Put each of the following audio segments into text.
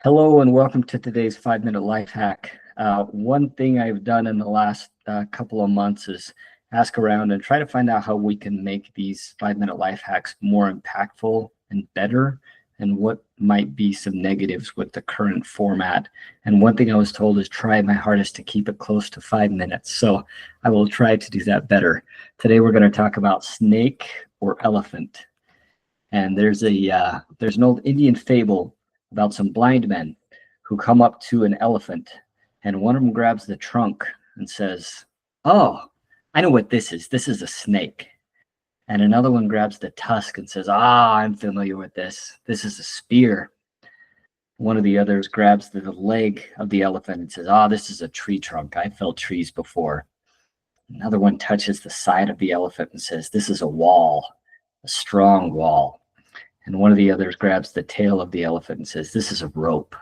Hello and welcome to today's 5-minute life hack. One thing I've done in the last couple of months is ask around and try to find out how we can make these 5-minute life hacks more impactful and better, and what might be some negatives with the current format. And one thing I was told is try my hardest to keep it close to 5 minutes. So I will try to do that better. Today we're going to talk about snake or elephant. And there's an old Indian fable about some blind men who come up to an elephant, and one of them grabs the trunk and says, "Oh, I know what this is. This is a snake." And another one grabs the tusk and says, "Ah, I'm familiar with this. This is a spear." One of the others grabs the leg of the elephant and says, "Ah, this is a tree trunk. I've felled trees before." Another one touches the side of the elephant and says, "This is a wall, a strong wall." And one of the others grabs the tail of the elephant and says, "This is a rope."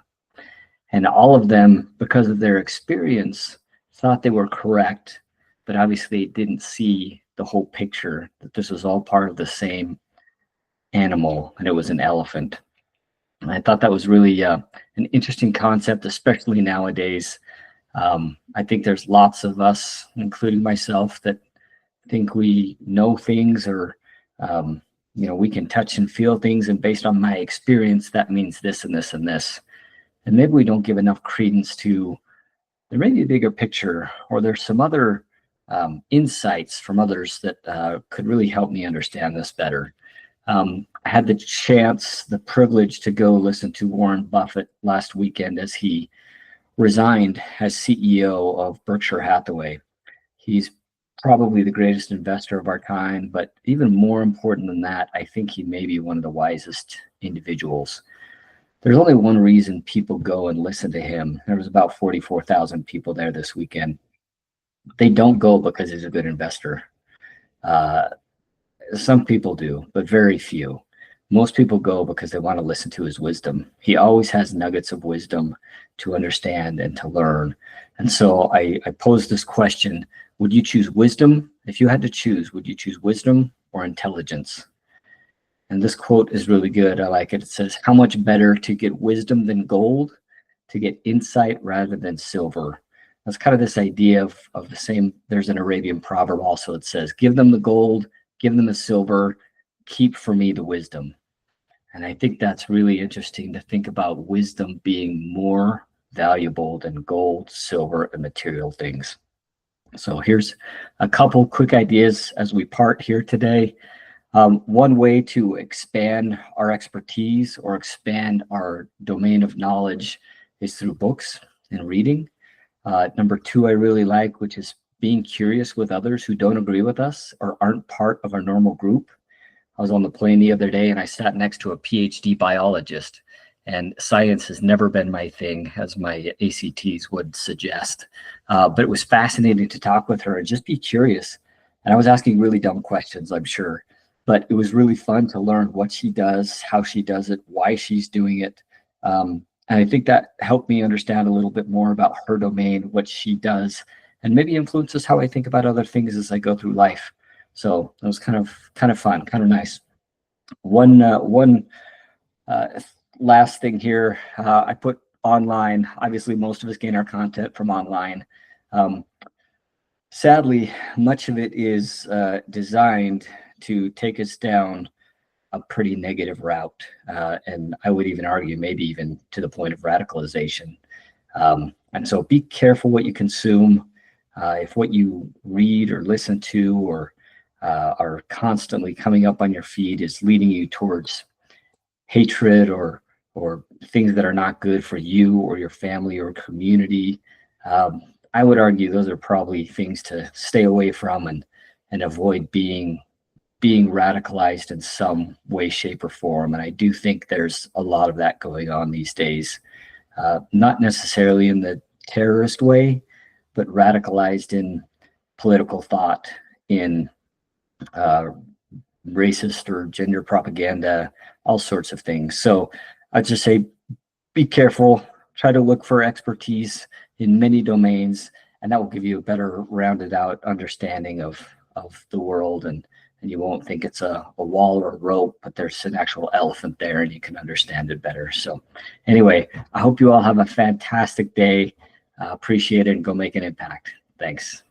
And all of them, because of their experience, thought they were correct, but obviously didn't see the whole picture, that this was all part of the same animal, and it was an elephant. And I thought that was really an interesting concept, especially nowadays. I think there's lots of us, including myself, that think we know things, or we can touch and feel things, and based on my experience, that means this and this and this. And maybe we don't give enough credence to there may be a bigger picture, or there's some other insights from others that could really help me understand this better. I had the privilege to go listen to Warren Buffett last weekend as he resigned as CEO of Berkshire Hathaway. He's probably the greatest investor of our time, but even more important than that, I think he may be one of the wisest individuals. There's only one reason people go and listen to him. There was about 44,000 people there this weekend. They don't go because he's a good investor. Some people do, but very few. Most people go because they want to listen to his wisdom. He always has nuggets of wisdom to understand and to learn. And so I posed this question: would you choose wisdom? If you had to choose, would you choose wisdom or intelligence? And this quote is really good. I like it. It says, "How much better to get wisdom than gold, to get insight rather than silver." That's kind of this idea of the same. There's an Arabian proverb also that says, "Give them the gold, give them the silver, keep for me the wisdom." And I think that's really interesting to think about wisdom being more valuable than gold, silver, and material things. So here's a couple quick ideas as we part here today. One way to expand our expertise or expand our domain of knowledge is through books and reading. Number two, I really like, which is being curious with others who don't agree with us or aren't part of our normal group. I was on the plane the other day and I sat next to a PhD biologist, and science has never been my thing, as my ACTs would suggest. But it was fascinating to talk with her and just be curious. And I was asking really dumb questions, I'm sure, but it was really fun to learn what she does, how she does it, why she's doing it. And I think that helped me understand a little bit more about her domain, what she does, and maybe influences how I think about other things as I go through life. So it was kind of fun, kind of nice. One last thing here, I put online. Obviously, most of us gain our content from online. Sadly, much of it is designed to take us down a pretty negative route, and I would even argue maybe even to the point of radicalization. And so be careful what you consume. If what you read or listen to or are constantly coming up on your feed is leading you towards hatred or things that are not good for you or your family or community, I would argue those are probably things to stay away from and avoid being radicalized in some way, shape, or form. And I do think there's a lot of that going on these days, not necessarily in the terrorist way, but radicalized in political thought, in racist or gender propaganda, all sorts of things. So I'd just say, be careful, try to look for expertise in many domains, and that will give you a better rounded out understanding of of the world, and you won't think it's a wall or a rope, but there's an actual elephant there and you can understand it better. So anyway, I hope you all have a fantastic day. Appreciate it and go make an impact. Thanks.